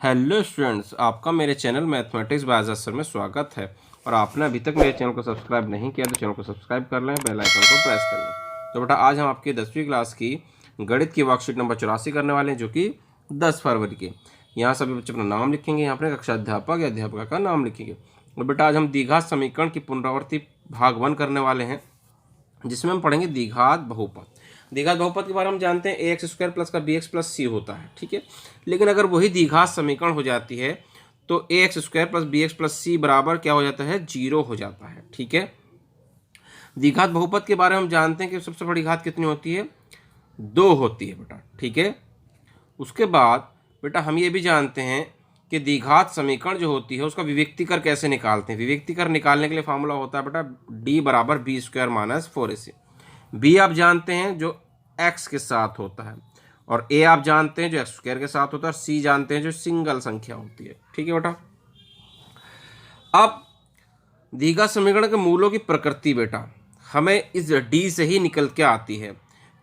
Hello students, आपका मेरे channel mathematics bye Azhar sir में स्वागत है। और आपने अभी तक मेरे चैनल को सब्सक्राइब नहीं किया तो चैनल को सब्सक्राइब कर लें, बेल आइकन को प्रेस कर लें। तो बेटा आज हम आपकी 10वीं क्लास की गणित की वर्कशीट नंबर 84 करने वाले हैं, जो कि 10 फरवरी की। यहाँ सभी बच्चे अपना नाम लिखेंगे, यहाँ पर कक्षा अध्यापक या अध्यापिका का नाम लिखेंगे। और बेटा आज हम द्विघात समीकरण की पुनरावृत्ति भाग 1 करने वाले हैं, जिसमें हम पढ़ेंगे द्विघात बहुपद। द्विघात बहुपद के बारे में हम जानते हैं ए एक्स स्क्वायर प्लस का बी एक्स प्लस सी होता है, ठीक है। लेकिन अगर वही द्विघात समीकरण हो जाती है तो A x square plus B x plus C बराबर क्या हो जाता है, 0 हो जाता है, ठीक है। द्विघात बहुपद के बारे में हम जानते हैं कि सबसे बड़ी घात कितनी होती है, 2 होती है बेटा, ठीक है। उसके बाद बेटा हम ये भी जानते हैं कि द्विघात समीकरण जो होती है उसका विविक्तीकर कैसे निकालते हैं। विविक्तीकर निकालने के लिए फॉर्मूला होता है बेटा डी बराबर B square minus 4ac। B आप जानते हैं जो एक्स के साथ होता है, और ए आप जानते हैं जो एक्स स्क्वायर के साथ होता है, और सी जानते हैं जो सिंगल संख्या होती है, ठीक है बेटा। अब द्विघात समीकरण के मूलों की प्रकृति बेटा हमें इस डी से ही निकल के आती है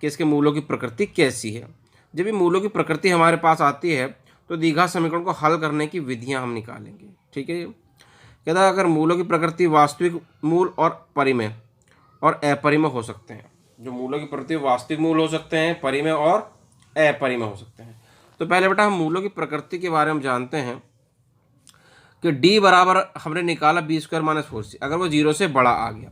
कि इसके मूलों की प्रकृति कैसी है। जब ये मूलों की प्रकृति हमारे पास आती है तो द्विघात समीकरण को हल करने की विधियां हम निकालेंगे, ठीक है। कहता है अगर मूलों की प्रकृति वास्तविक मूल और परिमेय और अपरिमेय हो सकते हैं। जो मूलों की प्रकृति वास्तविक मूल हो सकते हैं, परिमेय और अपरिमेय हो सकते हैं। तो पहले बेटा हम मूलों की प्रकृति के बारे में जानते हैं कि डी बराबर हमने निकाला बी स्क्वायर माइनस 4c। अगर वो 0 से बड़ा आ गया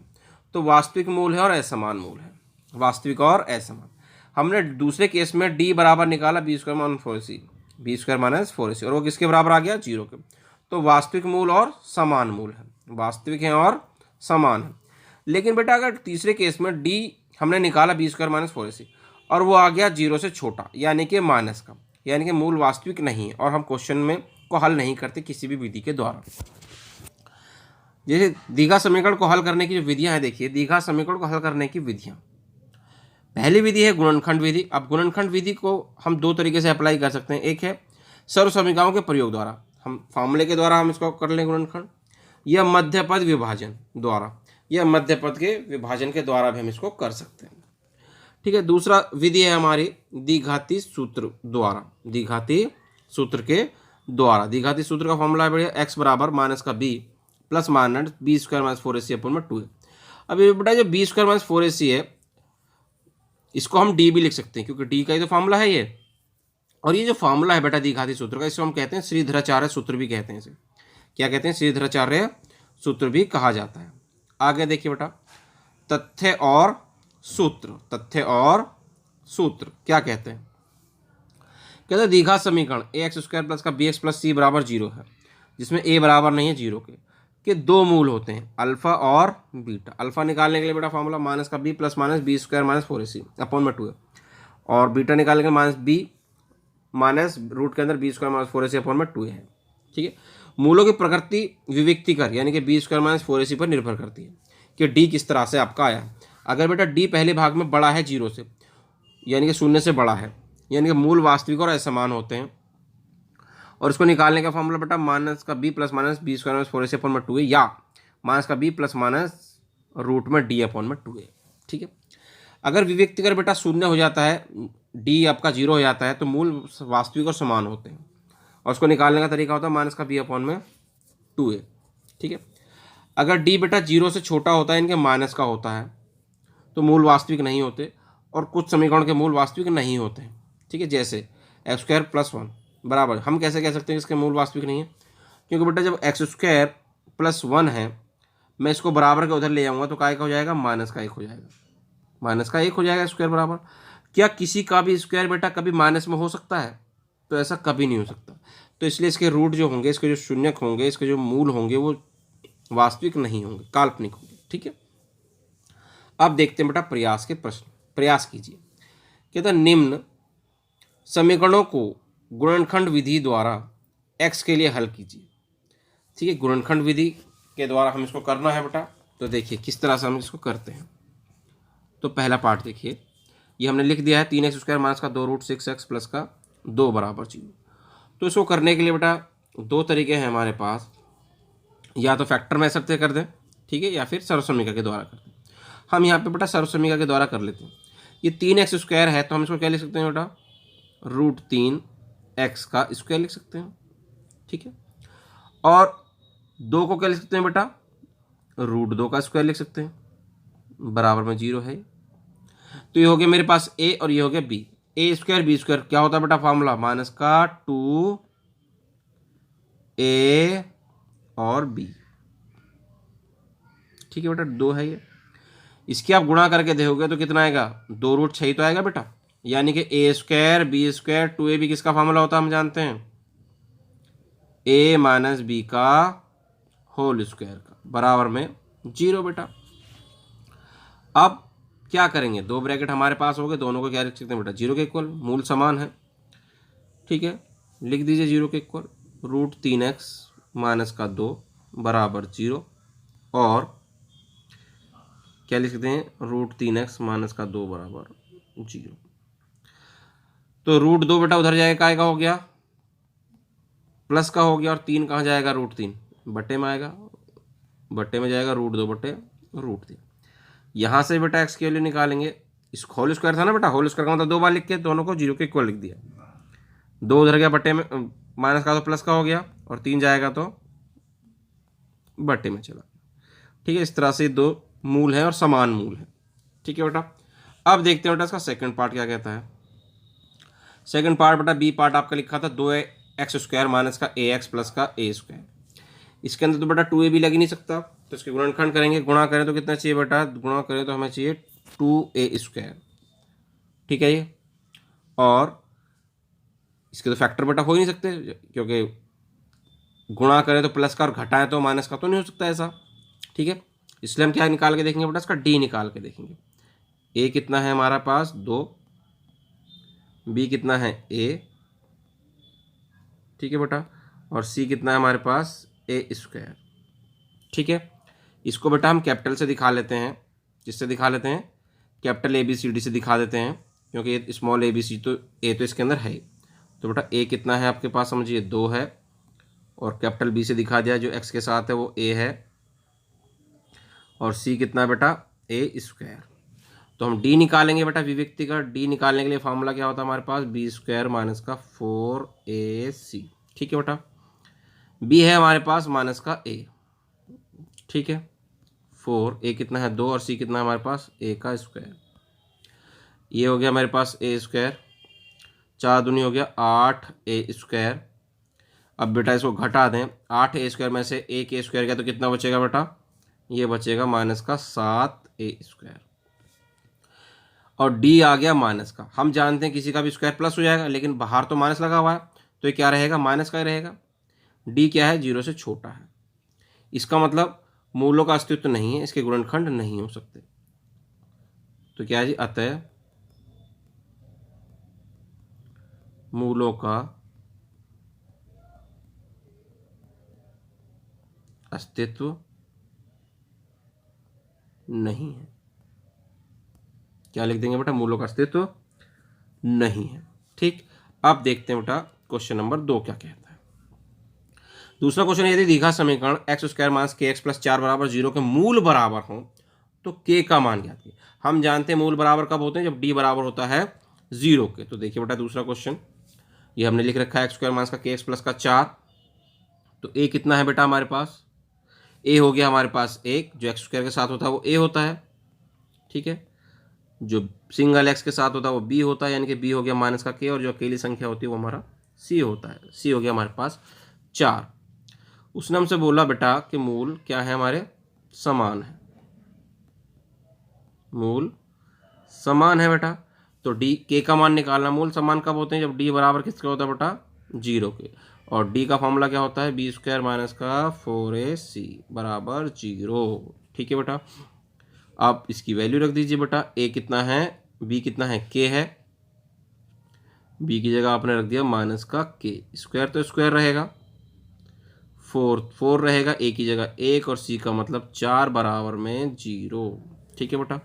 तो वास्तविक मूल है और असमान मूल है, वास्तविक और असमान। हमने दूसरे केस में डी बराबर निकाला B square minus 4c, B square minus 4ac, और वो किसके बराबर आ गया, 0 के। तो वास्तविक मूल और समान मूल है, वास्तविक है और समान है। लेकिन बेटा अगर तीसरे केस में डी हमने निकाला बी स्क्वायर माइनस 4ac और वो आ गया 0 से छोटा, यानी कि माइनस का, यानी कि मूल वास्तविक नहीं है, और हम क्वेश्चन में को हल नहीं करते किसी भी विधि के द्वारा। जैसे द्विघात समीकरण को हल करने की जो विधियां हैं, देखिए द्विघात समीकरण को हल करने की विधियां। पहली विधि है गुणनखंड विधि। अब गुणनखंड विधि को हम दो तरीके से अप्लाई कर सकते हैं। एक है सर्वसमीकरणों के प्रयोग द्वारा, हम फॉर्मूले के द्वारा हम इसको कर लें गुणनखंड, या मध्यपद विभाजन द्वारा, या मध्यपद के विभाजन के द्वारा भी हम इसको कर सकते हैं, ठीक है। दूसरा विधि है हमारी द्विघाती सूत्र द्वारा, द्विघाती सूत्र के द्वारा। द्विघाती सूत्र का फॉर्मूला है बढ़िया एक्स बराबर माइनस का B plus minus B square minus 4ac अपन में 2 है। अब ये बेटा जो बी स्क्वायर माइनस 4ac है इसको हम डी भी लिख सकते हैं, क्योंकि डी का ही तो फॉर्मूला है ये। और ये जो फॉर्मूला है बेटा द्विघाती सूत्र का, इसको हम कहते हैं श्रीधराचार्य सूत्र भी कहते हैं। इसे क्या कहते हैं, श्रीधराचार्य सूत्र भी कहा जाता है। आगे देखिए बेटा तथ्य और सूत्र, तथ्य और सूत्र क्या कहते हैं। कहते हैं द्विघात समीकरण ए एक्स स्क्वायर प्लस का बी एक्स प्लस सी बराबर 0 है, जिसमें ए बराबर नहीं है 0 के दो मूल होते हैं अल्फा और बीटा। अल्फा निकालने के लिए बेटा फॉर्मूला माइनस का B plus minus B square minus 4ac upon में 2 है, और बीटा निकालने के लिए माइनस बी माइनस रूट के अंदर B square minus 4ac upon में 2 है, ठीक है। मूलों की प्रकृति विविक्तिकर यानी कि बी स्क्वायर माइनस 4ac पर निर्भर करती है कि डी किस तरह से आपका आया। अगर बेटा डी पहले भाग में बड़ा है 0 से, यानी कि 0 से बड़ा है, यानी कि मूल वास्तविक और असमान होते हैं, और इसको निकालने का फॉर्मूला बेटा माइनस का B plus minus B square minus 4ac upon में 2 है, या माइनस का बी प्लस माइनस रूट में डी अपॉन में 2 है, ठीक है। अगर विविक्तिकर बेटा 0 हो जाता है, डी आपका 0 हो जाता है, तो मूल वास्तविक और समान होते हैं, और उसको निकालने का तरीका होता है माइनस का बी अपॉन में 2 है, ठीक है। अगर डी बेटा 0 से छोटा होता है, इनके माइनस का होता है, तो मूल वास्तविक नहीं होते, और कुछ समीकरण के मूल वास्तविक नहीं होते हैं, ठीक है। जैसे एक्स स्क्वायर प्लस 1 बराबर, हम कैसे कह सकते हैं इसके मूल वास्तविक नहीं है, क्योंकि बेटा जब एक्स स्क्वायर प्लस 1 है, मैं इसको बराबर के उधर ले जाऊँगा तो काय का हो जाएगा, माइनस का 1 हो जाएगा, माइनस का 1 हो जाएगा स्क्वायर बराबर। क्या किसी का भी स्क्वायर बेटा कभी माइनस में हो सकता है, तो ऐसा कभी नहीं हो सकता। तो इसलिए इसके रूट जो होंगे, इसके जो शून्यक होंगे, इसके जो मूल होंगे, वो वास्तविक नहीं होंगे, काल्पनिक होंगे, ठीक है। अब देखते हैं बेटा प्रयास के प्रश्न, प्रयास कीजिए। कहता निम्न समीकरणों को गुणनखंड विधि द्वारा x के लिए हल कीजिए, ठीक है। गुणनखंड विधि के द्वारा हम इसको करना है बेटा, तो देखिए किस तरह से हम इसको करते हैं। तो पहला पार्ट देखिए, ये हमने लिख दिया है 3x स्क्वायर माइनस का 2 रूट 6x प्लस का 2 बराबर 0। तो इसको करने के लिए बेटा दो तरीके हैं हमारे पास, या तो फैक्टर मेथड से कर दें, ठीक है, या फिर सर्वसमीकरण के द्वारा कर दें। हम यहाँ पे बेटा सर्वसमीकरण के द्वारा कर लेते हैं। ये 3x स्क्वायर है, तो हम इसको क्या लिख सकते हैं बेटा, रूट 3x का स्क्वायर लिख सकते हैं, ठीक है। और 2 को क्या लिख सकते हैं बेटा, √2 का स्क्वायर लिख सकते हैं, बराबर में 0 है। तो ये हो गया मेरे पास ए और ये हो गया बी। ए स्क्वायर बी स्क्वायर क्या होता है बेटा फॉर्मूला, माइनस का 2a और b। ठीक है बेटा, 2 है ये। इसकी आप गुणा करके देखोगे तो कितना आएगा, 2√6 तो आएगा बेटा। यानी कि ए स्क्वायर बी स्क्वायर 2ab किसका फॉर्मूला होता है हम जानते हैं, a माइनस बी का होल स्क्वायर का, बराबर में 0 बेटा। अब क्या करेंगे, 2 ब्रैकेट हमारे पास हो गए, दोनों को क्या लिख सकते हैं बेटा, 0 के इक्वल, मूल समान है। ठीक है, लिख दीजिए 0 के इक्वल, √3x माइनस का 2 बराबर 0, और क्या लिख सकते हैं, √3x माइनस का 2 बराबर 0। तो √2 बेटा उधर जाएगा, काय का हो गया, प्लस का हो गया, और 3 कहाँ जाएगा, √3 बट्टे में आएगा, बट्टे में जाएगा √2 बट्टे √3। यहाँ से बेटा एक्स की वैल्यू निकालेंगे, इस होल स्क्वायर था ना बेटा, होल स्क्वायर का मतलब 2 बार लिख के दोनों को 0 के इक्वल लिख दिया। 2 उधर गया बट्टे में, माइनस का तो प्लस का हो गया, और 3 जाएगा तो बट्टे में चला। ठीक है, इस तरह से 2 मूल है और समान मूल है। ठीक है बेटा, अब देखते हैं बेटा इसका सेकंड पार्ट क्या कहता है। सेकंड पार्ट बेटा बी पार्ट आपका लिखा था 2x² माइनस का ax प्लस का a²। इसके अंदर तो बेटा 2a भी लग ही नहीं सकता, तो इसके गुणनखंड करेंगे, गुणा करें तो कितना चाहिए बेटा, गुणा करें तो हमें चाहिए 2a²। ठीक है ये, और इसके तो फैक्टर बेटा हो ही नहीं सकते, क्योंकि गुणा करें तो प्लस का और घटाएं तो माइनस का, तो नहीं हो सकता ऐसा। ठीक है, इसलिए हम क्या निकाल के देखेंगे बेटा, इसका डी निकाल के देखेंगे। ए कितना है हमारा पास 2, बी कितना है a, ठीक है बेटा, और सी कितना है हमारे पास a²। ठीक है, इसको बेटा हम कैपिटल से दिखा लेते हैं, किससे दिखा लेते हैं, कैपिटल ABCD से दिखा देते हैं, क्योंकि स्मॉल ABC तो a तो इसके अंदर है। तो बेटा a कितना है आपके पास समझिए 2 है, और कैपिटल B से दिखा दिया जो x के साथ है वो a है, और c कितना है बेटा a²। तो हम d निकालेंगे बेटा, अभिव्यक्ति का d निकालने के लिए फॉर्मूला क्या होता है हमारे पास, b² माइनस का 4ac। ठीक है बेटा, b है हमारे पास माइनस का a। ठीक है, 4a कितना है 2, और c कितना है हमारे पास a का स्क्वायर। ये हो गया हमारे पास a², 4 दूनी हो गया 8a²। अब बेटा इसको घटा दें, 8a² में से a के स्क्वायर गया तो कितना बचेगा बेटा, ये बचेगा माइनस का 7a²। और d आ गया माइनस का। हम जानते हैं किसी का भी स्क्वायर प्लस हो जाएगा, लेकिन बाहर तो माइनस लगा हुआ है, तो ये क्या रहेगा, माइनस का ही रहेगा। d क्या है, 0 से छोटा है, इसका मतलब मूलों का अस्तित्व नहीं है, इसके गुणनखंड नहीं हो सकते। तो क्या है जी, अतः मूलों का अस्तित्व नहीं है। क्या लिख देंगे बेटा, मूलों का अस्तित्व नहीं है। ठीक, अब देखते हैं बेटा क्वेश्चन नंबर 2 क्या कहता है। दूसरा क्वेश्चन, यदि दीघा समीकरण x² माइनस kx प्लस 4 बराबर 0 के मूल बराबर हो तो k का मान ज्ञात कीजिए। हम जानते हैं मूल बराबर कब होते हैं, जब d बराबर होता है 0 के। तो देखिए बेटा दूसरा क्वेश्चन, ये हमने लिख रखा है x² माइनस का kx प्लस का 4। तो a कितना है बेटा हमारे पास, a हो गया हमारे पास 1, जो x² के साथ होता है वो a होता है। ठीक है, जो सिंगल x के साथ होता है वो b होता है, यानी कि b हो गया माइनस का k, और जो अकेली संख्या होती है वो हमारा c होता है। c हो गया हमारे पास 4। उसने हमसे बोला बेटा कि मूल क्या है हमारे, समान है, मूल समान है बेटा। तो d k का मान निकालना, मूल समान कब होते हैं, जब d बराबर किसके होता है बेटा, 0 के। और d का फॉर्मूला क्या होता है, b² माइनस का 4ac बराबर 0। ठीक है बेटा, आप इसकी वैल्यू रख दीजिए बेटा, a कितना है, b कितना है, k है, b की जगह आपने रख दिया माइनस का k, स्क्वायर तो स्क्वायर रहेगा, 4 रहेगा, a की जगह 1, और c का मतलब 4 बराबर में 0। ठीक है बेटा,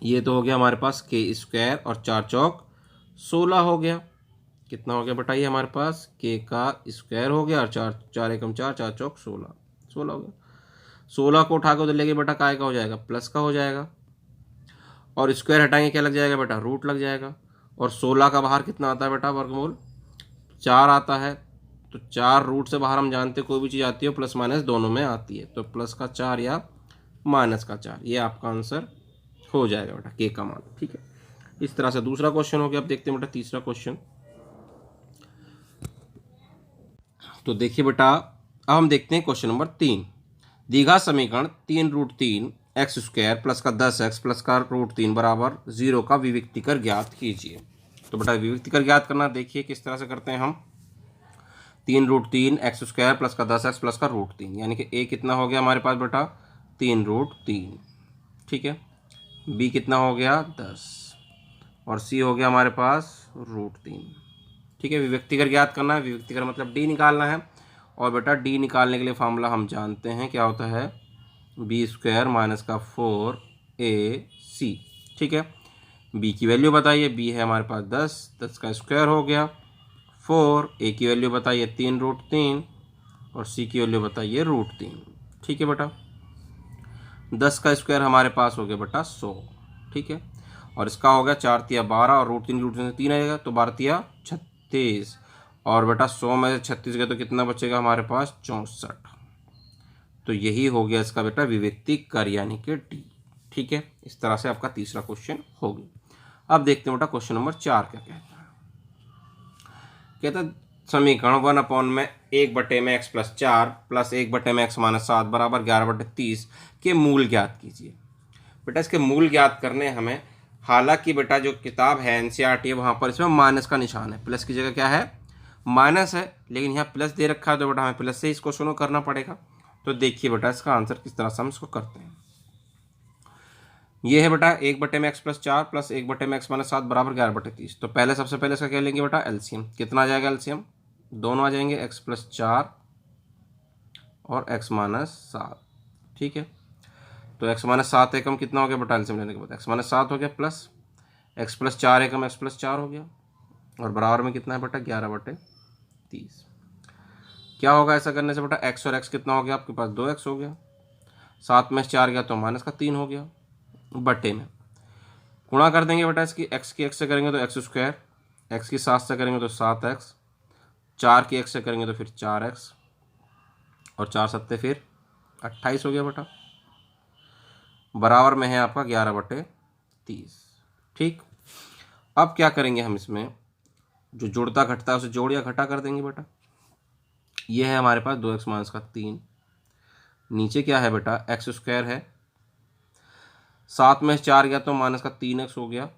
ये तो हो गया हमारे पास k² और 4 चौक 16 हो गया। कितना हो गया बेटा, ये हमारे पास k का स्क्वायर हो गया, और 4 एकम 4, 4 चौक 16 हो गया। 16 को उठा के उधर लेके बेटा काय का हो जाएगा, प्लस का हो जाएगा, और स्क्वायर हटाएंगे क्या लग जाएगा बेटा, रूट लग जाएगा। और 16 का बाहर कितना आता है बेटा, वर्गमूल 4 आता है। तो तो 4 रूट से बाहर हम जानते हैं कोई भी चीज़ आती है प्लस माइनस दोनों में आती है, तो प्लस का 4 या माइनस का 4, ये आपका आंसर हो जाएगा बेटा के का मान। ठीक है, इस तरह से दूसरा क्वेश्चन हो गया। अब देखते हैं बेटा तीसरा क्वेश्चन। तो देखिए बेटा, अब हम देखते हैं क्वेश्चन नंबर 3। द्विघात समीकरण 3√3 एक्स स्क्वायर प्लस का 10x प्लस का √3 बराबर 0 का विविक्तिकर ज्ञात कीजिए। तो बेटा विविक्तिकर ज्ञात करना देखिए किस तरह से करते हैं हम। 3√3 एक्स स्क्वायर प्लस का 10x प्लस का √3, यानी कि a कितना हो गया हमारे पास बेटा 3√3। ठीक है, b कितना हो गया 10 और c हो गया हमारे पास √3। ठीक है, विविक्तिकर ज्ञात करना है, विविक्तिकर मतलब d निकालना है। और बेटा d निकालने के लिए फार्मूला हम जानते हैं क्या होता है, बी स्क्वायर माइनस का 4ac। ठीक है, b की वैल्यू बताइए, b है हमारे पास 10 का स्क्वायर हो गया 4, a की वैल्यू बताइए 3√3 और c की वैल्यू बताइए √3। ठीक है बेटा, 10 का स्क्वायर हमारे पास हो गया बेटा 100। ठीक है, और इसका हो गया 4 तिया 12 और √3 से 3 आएगा तो 12 तिया 36, और बेटा 100 में से 36 गए तो कितना बचेगा हमारे पास 64। तो यही हो गया इसका बेटा विविक्तिकर यानी कि डी। ठीक है, इस तरह से आपका तीसरा क्वेश्चन हो गया। अब देखते हैं बेटा क्वेश्चन नंबर 4 क्या कहता है। कहता है समीकरण 1 में 1/x plus 4 plus 1/x minus 7 बराबर 11/30 के मूल ज्ञात कीजिए। बेटा इसके मूल ज्ञात करने हमें, हालांकि बेटा जो किताब है एनसीईआरटी है वहाँ पर इसमें माइनस का निशान है, प्लस की जगह क्या है माइनस है, लेकिन यहाँ प्लस दे रखा है तो बेटा हमें प्लस से इस क्वेश्चन को करना पड़ेगा। तो देखिए बेटा इसका आंसर किस तरह से हम इसको करते हैं। ये है बेटा 1/x plus 4 plus 1/x minus 7 बराबर 11/30। तो पहले सबसे पहले इसका क्या लेंगे बेटा एलसीएम, कितना आ जाएगा एलसीएम, दोनों आ जाएंगे x प्लस 4 और x माइनस 7। ठीक है, तो x माइनस 7 एकम कितना हो गया बेटा एलसीएम लेने के बाद x माइनस 7 हो गया प्लस x प्लस 4 एकम x प्लस 4 हो गया और बराबर में कितना है बेटा 11/30। क्या होगा ऐसा करने से बेटा x और x कितना हो गया आपके पास 2x हो गया, 7 में 4 गया तो माइनस का 3 हो गया, बटे में गुणा कर देंगे बेटा इसकी, x की x से करेंगे तो x स्क्वायर, x की 7 से करेंगे तो 7x, 4 की x से करेंगे तो फिर 4x और 4 सत्ते फिर 28 हो गया बेटा, बराबर में है आपका 11/30। ठीक, अब क्या करेंगे हम इसमें जो जुड़ता घटता है उसे जोड़ या घटा कर देंगे बेटा। ये है हमारे पास 2x माइनस का 3, नीचे क्या है बेटा x स्क्वायर है, 7 में 4 गया तो माइनस का 3x हो गया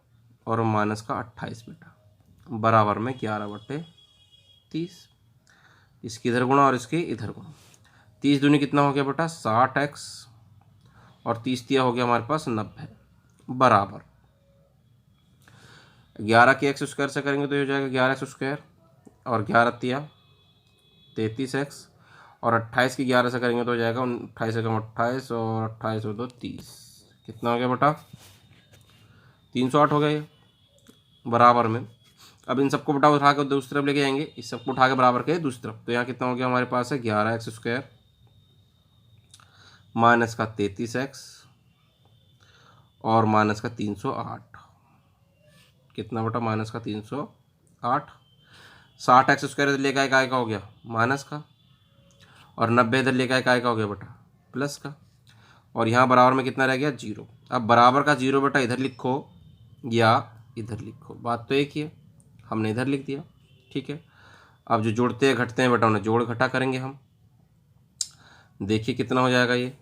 और माइनस का 28 बेटा, बराबर में 11/30। इसकी इधर गुणा और इसके इधर गुणा, 30 दूनी कितना हो गया बेटा 60x और 30 तिया हो गया हमारे पास 90, बराबर 11 के x स्क्वायर से करेंगे तो ये हो जाएगा 11x स्क्वायर और 11 तिया 33x और 28 की 11 से करेंगे तो हो जाएगा 28 एकम 28 और 28 हो 30, कितना हो गया बेटा 308 हो गया ये, बराबर में। अब इन सबको बेटा उठा के दूसरी तरफ लेके जाएंगे, इस सबको उठा के बराबर के दूसरी तरफ, तो यहाँ कितना हो गया हमारे पास है 11x स्क्वायर माइनस का 33x और माइनस का 308, कितना बेटा माइनस का 308, 60x स्क्वायर इधर लेकर आए का हो गया माइनस का और 90 इधर लेकर आए का हो गया बेटा प्लस का, और यहाँ बराबर में कितना रह गया 0। अब बराबर का 0 बेटा इधर लिखो या इधर लिखो, बात तो एक ही है, हमने इधर लिख दिया। ठीक है, अब जो जोड़ते हैं घटते हैं बेटा उन्हें जोड़ घटा करेंगे हम। देखिए कितना हो जाएगा ये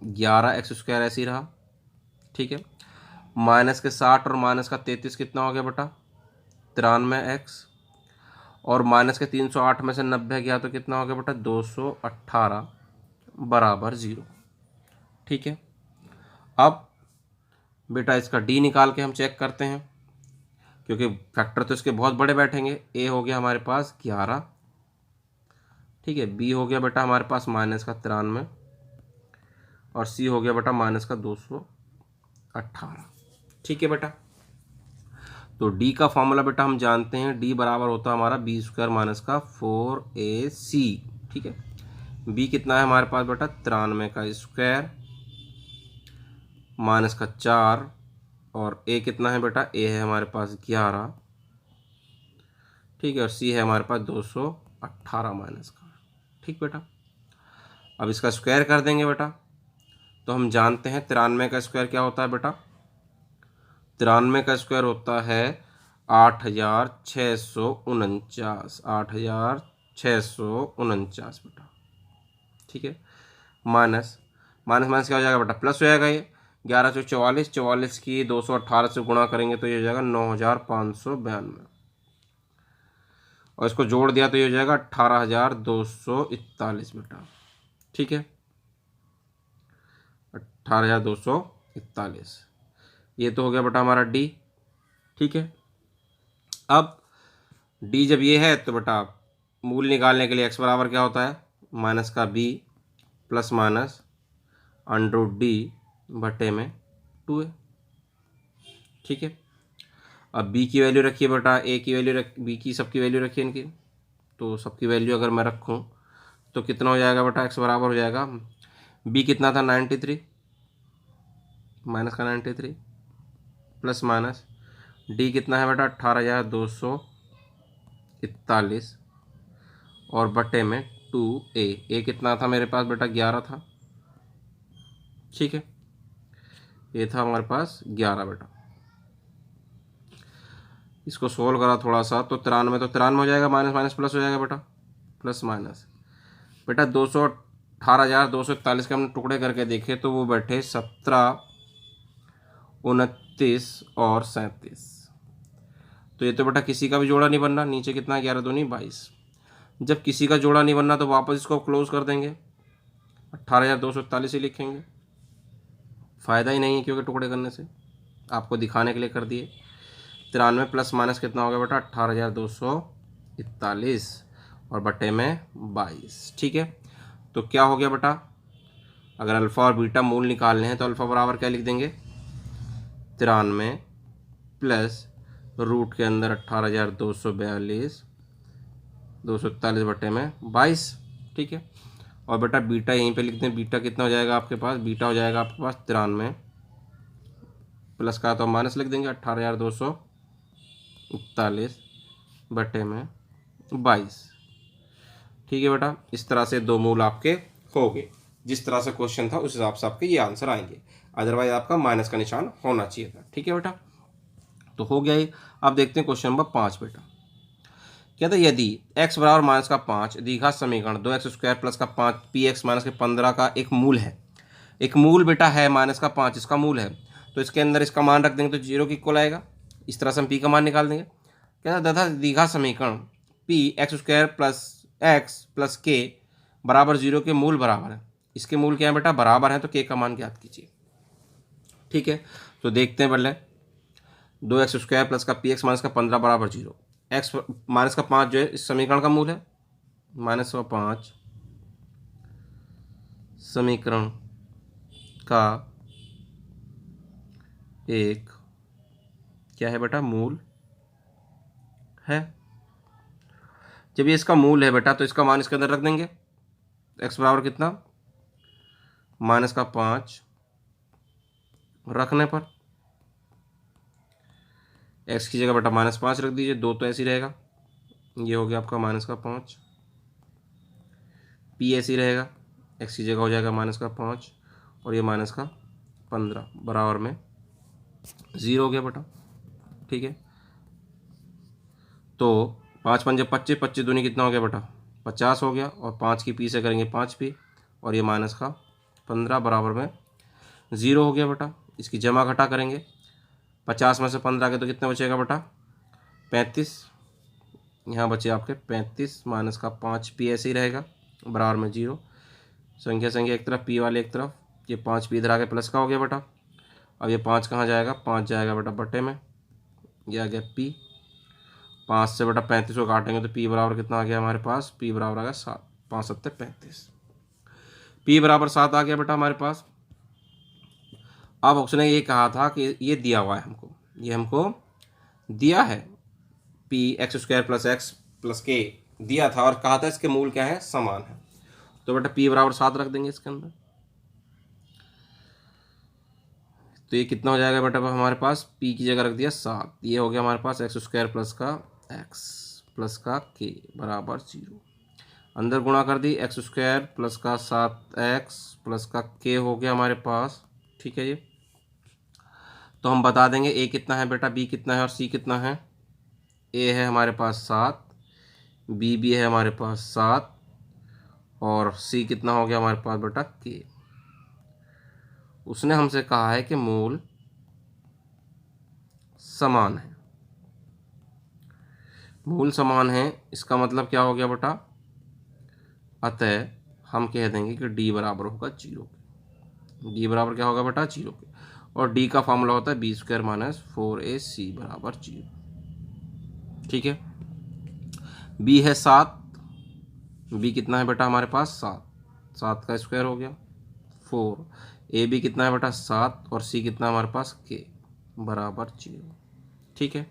11x स्क्वायर ऐसे ही रहा। ठीक है, माइनस के 60 और माइनस का 33 कितना हो गया बेटा 93x और माइनस के 308 में से 90 गया तो कितना हो गया बेटा 218 बराबर 0। ठीक है, अब बेटा इसका d निकाल के हम चेक करते हैं, क्योंकि फैक्टर तो इसके बहुत बड़े बैठेंगे। a हो गया हमारे पास 11, ठीक है, b हो गया बेटा हमारे पास माइनस का 93 और c हो गया बेटा माइनस का 218। ठीक है बेटा, तो d का फॉर्मूला बेटा हम जानते हैं, d बराबर होता है हमारा बी स्क्वायर माइनस का 4ac। ठीक है, b कितना है हमारे पास बेटा 93 का स्क्वायर माइनस का 4 और a कितना है बेटा a है हमारे पास 11। ठीक है, और c है हमारे पास 218। 18 माइनस का। ठीक बेटा, अब इसका स्क्वायर कर देंगे बेटा, तो हम जानते हैं 93 का स्क्वायर क्या होता है बेटा, 93 का स्क्वायर होता है 8649, 8649 बेटा। ठीक है, माइनस माइनस माइनस क्या हो जाएगा बेटा, प्लस हो जाएगा। ये 1144, 44 की 218 से गुणा करेंगे तो ये हो जाएगा 9592, और इसको जोड़ दिया तो ये हो जाएगा 18241 बेटा। ठीक है, 18241, ये तो हो गया बेटा हमारा डी। ठीक है, अब डी जब ये है तो बेटा मूल निकालने के लिए एक्स बराबर क्या होता है, माइनस का B plus minus under D बटे में 2a। ठीक है, अब बी की वैल्यू रखिए बेटा, ए की वैल्यू रख, बी की सबकी वैल्यू रखिए इनकी, तो सबकी वैल्यू अगर मैं रखूँ तो कितना हो जाएगा बेटा, एक्स बराबर हो जाएगा, बी कितना था 93, माइनस का 93 प्लस माइनस डी कितना है बेटा 18241 और बटे में 2a। ए कितना था मेरे पास बेटा 11 था। ठीक है, ये था हमारे पास 11 बेटा। इसको सोल्व करा थोड़ा सा तो 93 हो जाएगा, माइनस माइनस प्लस हो जाएगा बेटा, प्लस माइनस बेटा 218,241 के हमने टुकड़े करके देखे तो वो बैठे 17, 29 और 37। तो ये तो बेटा किसी का भी जोड़ा नहीं बनना, नीचे कितना है 11 दूनी 22। जब किसी का जोड़ा नहीं बनना तो वापस इसको क्लोज कर देंगे, 18,241 ही लिखेंगे, फ़ायदा ही नहीं है क्योंकि टुकड़े करने से, आपको दिखाने के लिए कर दिए। 93 प्लस माइनस कितना हो गया बेटा 18,241 और बटे में 22। ठीक है, तो क्या हो गया बेटा, अगर अल्फ़ा और बीटा मूल निकालने हैं तो अल्फ़ा बराबर क्या लिख देंगे 93 प्लस रूट के अंदर 18,242, 241 बटे में 22। ठीक है, और बेटा बीटा यहीं पे लिख दें, बीटा कितना हो जाएगा आपके पास, बीटा हो जाएगा आपके पास 93 प्लस का तो माइनस लिख देंगे 18,241 बटे में 22। ठीक है बेटा, इस तरह से दो मूल आपके हो गए, जिस तरह से क्वेश्चन था उस हिसाब से आपके ये आंसर आएंगे, अदरवाइज आपका माइनस का निशान होना चाहिए था। ठीक है बेटा, तो हो गया ये। अब देखते हैं क्वेश्चन नंबर 5 बेटा, कहते हैं यदि x बराबर माइनस का 5 द्विघात समीकरण 2x² प्लस का 5 px माइनस के 15 का एक मूल है, एक मूल बेटा है माइनस का 5 इसका मूल है, तो इसके अंदर इसका मान रख देंगे तो 0 के इक्वल आएगा। इस तरह से हम p का मान निकाल देंगे। कहता है तथा द्विघात समीकरण px² plus x plus k बराबर 0 के मूल बराबर है। इसके मूल क्या है बेटा, बराबर है, तो k का मान ज्ञात कीजिए। ठीक है, तो देखते हैं पहले 2x² प्लस का px माइनस का 15 बराबर 0, x माइनस का 5 जो है इस समीकरण का मूल है, माइनस का 5 समीकरण का एक क्या है बेटा, मूल है। जब ये इसका मूल है बेटा तो इसका मान इसके अंदर रख देंगे, x बराबर कितना माइनस का 5 रखने पर x की जगह बेटा -5 रख दीजिए, 2 तो ऐसे ही रहेगा, ये हो गया आपका माइनस का 5, p ऐसे ही रहेगा, x की जगह हो जाएगा -5 और ये माइनस का 15 बराबर में 0 हो गया बेटा। ठीक है, तो 5 पंजे 25, 25 दूनी कितना हो गया बेटा 50 हो गया, और 5 की p से करेंगे 5p और ये माइनस का 15 बराबर में 0 हो गया बेटा। इसकी जमा घटा करेंगे, 50 में से 15 के तो कितना बचेगा बेटा 35, यहाँ बचे आपके 35 माइनस का 5p ऐसे ही रहेगा बराबर में 0, संख्या संख्या एक तरफ p वाले एक तरफ, ये 5p इधर आगे प्लस का हो गया बेटा। अब ये 5 कहाँ जाएगा, 5 जाएगा बेटा बटे में, ये आ गया p, 5 से बेटा 35 को काटेंगे तो p बराबर कितना आ गया हमारे पास, p बराबर आ गया 7, 5 7 35, p बराबर 7 आ गया बेटा हमारे पास। अब उसने ये कहा था कि ये दिया हुआ है हमको, ये हमको दिया है px² plus x plus k दिया था और कहा था इसके मूल क्या है, समान है, तो बेटा p बराबर 7 रख देंगे इसके अंदर। तो ये कितना हो जाएगा बेटा हमारे पास, p की जगह रख दिया 7, ये हो गया हमारे पास x² प्लस का x प्लस का k बराबर 0। अंदर गुणा कर दी, एक्स स्क्वायर प्लस का 7x प्लस का k हो गया हमारे पास। ठीक है, ये तो हम बता देंगे a कितना है बेटा, b कितना है और c कितना है। a है हमारे पास 7, b भी है हमारे पास 7 और c कितना हो गया हमारे पास बेटा k। उसने हमसे कहा है कि मूल समान है। मूल समान है इसका मतलब क्या हो गया बेटा, अतः हम कह देंगे कि d बराबर होगा 0 के। d बराबर क्या होगा बेटा 0 के, और d का फॉर्मूला होता है b² माइनस 4ac बराबर 0। ठीक है, b है 7, b कितना है बेटा हमारे पास 7, 7 का स्क्वायर हो गया 4, ए बी कितना है बेटा 7 और c कितना है हमारे पास k बराबर 0। ठीक है,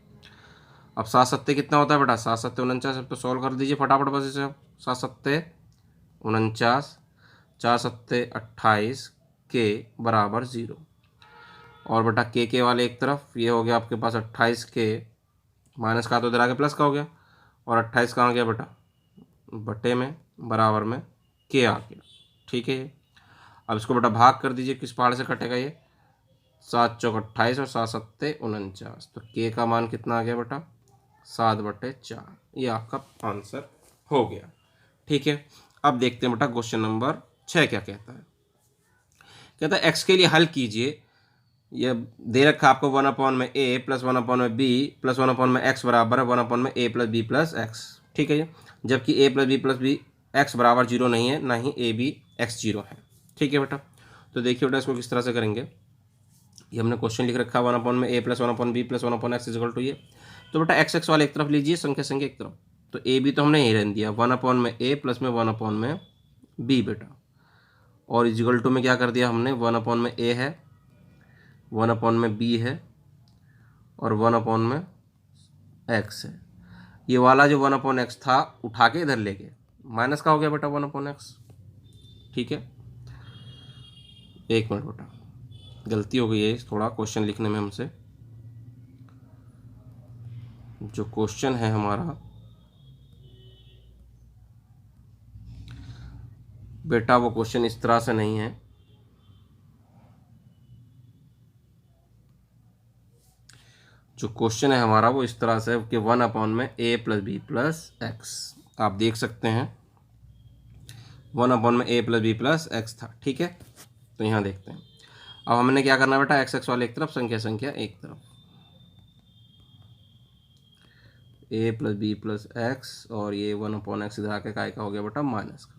अब 7 सत्ते कितना होता है बेटा, 7 सत्ते 49। तो सॉल्व कर दीजिए फटाफट बस इसे। 7 सत्ते 49, 4 सत्ते 28, के बराबर 0। और बेटा के वाले एक तरफ, ये हो गया आपके पास 28 के माइनस का तो इधर आगे प्लस का हो गया, और 28 कहाँ गया बेटा बटे में, बराबर में के आ गया। ठीक है, अब इसको बेटा भाग कर दीजिए, किस पहाड़ से कटेगा ये, 7 चौक 28 और 7 सत्ते 49। तो के का मान कितना आ गया बेटा 7/4। ये आपका आंसर हो गया। ठीक है, अब देखते हैं बेटा क्वेश्चन नंबर 6 क्या कहता है। कहता है एक्स के लिए हल कीजिए। ये दे रखा आपको 1/a plus 1/b plus 1/x बराबर है 1/a plus b plus x। ठीक है जी, जबकि a plus b plus b x बराबर 0 नहीं है, ना ही a b x 0 है। ठीक है बेटा, तो देखिए बेटा इसको किस तरह से करेंगे। ये हमने क्वेश्चन लिख रखा है 1/a plus 1/b plus 1/x equal to ये। तो बेटा x वाले एक तरफ लीजिए, संख्या एक तरफ। तो a b तो हमने यही रहने दिया 1/a प्लस में 1/b बेटा, और इक्वल टू में क्या कर दिया हमने 1/a है 1/b है और 1/x है। ये वाला जो 1/x था उठा के इधर ले गए, माइनस का हो गया बेटा 1/x। ठीक है, एक मिनट बेटा, गलती हो गई है थोड़ा क्वेश्चन लिखने में हमसे। जो क्वेश्चन है हमारा बेटा, वो क्वेश्चन इस तरह से नहीं है। जो क्वेश्चन है हमारा वो इस तरह से कि 1/a plus b plus x, आप देख सकते हैं 1/a plus b plus x था। ठीक है, तो यहाँ देखते हैं। अब हमने क्या करना बेटा, x वाले एक तरफ, संख्या एक तरफ, a plus b plus x, और ये 1/x इधर आके काय का हो गया बेटा माइनस का।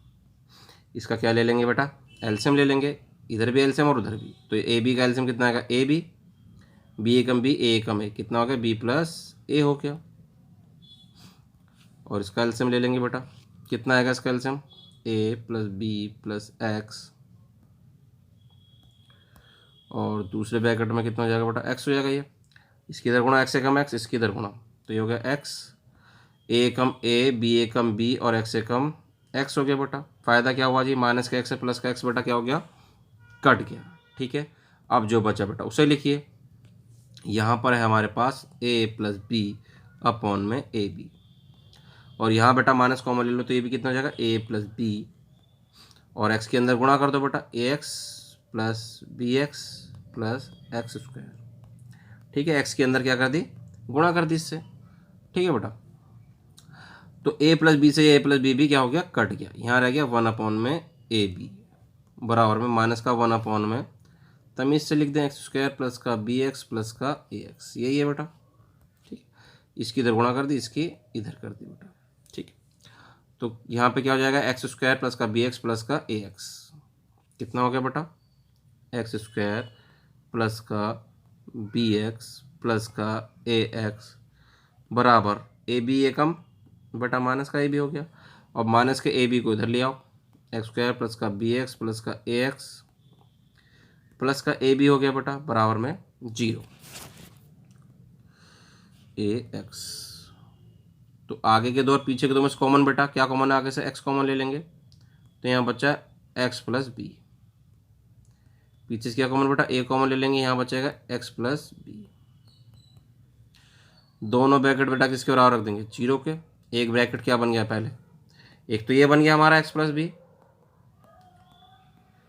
इसका क्या ले लेंगे बेटा, एलसीएम ले लेंगे, इधर भी एलसीएम और उधर भी। तो ए बी का एलसीएम कितना आएगा, A B, B Ekam B, ए एकम ए, कितना हो गया बी प्लस ए हो गया। और इसका एलसीएम ले लेंगे बेटा, कितना आएगा इसका एलसीएम, ए प्लस बी प्लस एक्स, और दूसरे ब्रैकेट में कितना हो जाएगा बेटा एक्स हो जाएगा। ये इसकी इधर गुणा एक्स एकम एक्स, इसकी इधर गुणा, तो ये हो गया एक्स, ए एकम ए, बी एकम बी और एक्स एकम एक्स हो गया बेटा। फ़ायदा क्या हुआ जी, माइनस का एक्स है प्लस का एक्स बेटा क्या हो गया, कट गया। ठीक है, अब जो बचा बेटा उसे लिखिए। यहाँ पर है हमारे पास a प्लस बी अपॉन में ए बी, और यहाँ बेटा माइनस कॉमन ले लो तो ये भी कितना हो जाएगा a प्लस बी, और x के अंदर गुणा कर दो बेटा ax plus B x plus X square. ठीक है, x के अंदर क्या कर दी, गुणा कर दी इससे। ठीक है बेटा, तो a प्लस बी से a प्लस बी भी क्या हो गया, कट गया। यहाँ रह गया 1/में ए बी बराबर में माइनस का 1/, में तमीज़ से लिख दें एक्स स्क्वायर प्लस का बी एक्स प्लस का ए एक्स, यही है बेटा। ठीक, इसकी इधर गुणा कर दी, इसकी इधर कर दी बेटा। ठीक, तो यहाँ पे क्या हो जाएगा, एक्स स्क्वायर प्लस का बी एक्स प्लस का ए एक्स, कितना हो गया बेटा, एक्स स्क्वायर प्लस का बी एक्स प्लस का ए एक्स बराबर ए बी एकम बेटा माइनस का ए बी हो गया, और माइनस के ए बी को इधर ले आओ, एक्स स्क्वायर प्लस का बी एक्स प्लस का ए एक्स प्लस का ए बी हो गया बेटा बराबर में 0 ए एक्स। तो आगे के दो और पीछे के दो में कॉमन बेटा, क्या कॉमन है आगे से, एक्स कॉमन ले लेंगे, तो यहाँ बचा एक्स प्लस बी। पीछे से क्या कॉमन बेटा, ए कॉमन ले लेंगे, यहाँ बचेगा एक्स प्लस बी। दोनों ब्रैकेट बेटा किसके बराबर रख देंगे, 0 के। एक ब्रैकेट क्या बन गया पहले, एक तो ये बन गया हमारा x प्लस बी,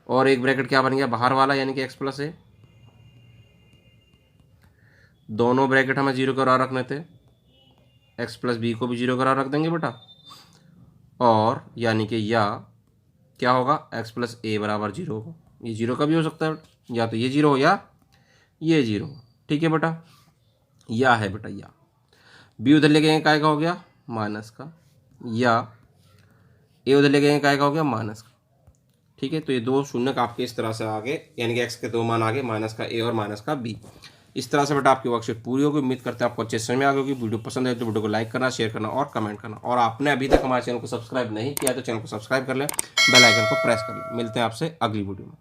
और एक ब्रैकेट क्या बन गया बाहर वाला यानी कि x प्लस ए। दोनों ब्रैकेट हमें 0 करा रखने थे, x प्लस बी को भी 0 करा रख देंगे बेटा, और यानी कि या क्या होगा x प्लस ए बराबर 0 होगा। ये 0 का भी हो सकता है, या तो ये 0 हो या ये 0। ठीक है बेटा, या है बेटा या। बी उधर ले गए काय का हो गया माइनस का, या ए उधर ले गए काय का हो गया माइनस का। ठीक है, तो ये दो शून्य का आपके इस तरह से आगे, यानी कि x के दो मान आगे, माइनस का ए और माइनस का बी। इस तरह से बेटा आपकी वर्कशीट पूरी होगी। उम्मीद करते हैं आपको अच्छे समझ में आ गई होगी। वीडियो पसंद है तो वीडियो को लाइक करना, शेयर करना और कमेंट करना। और आपने अभी तक हमारे चैनल को सब्सक्राइब नहीं किया तो चैनल को सब्सक्राइब कर लें, बेल आइकन को प्रेस कर लें। मिलते हैं आपसे अगली वीडियो में।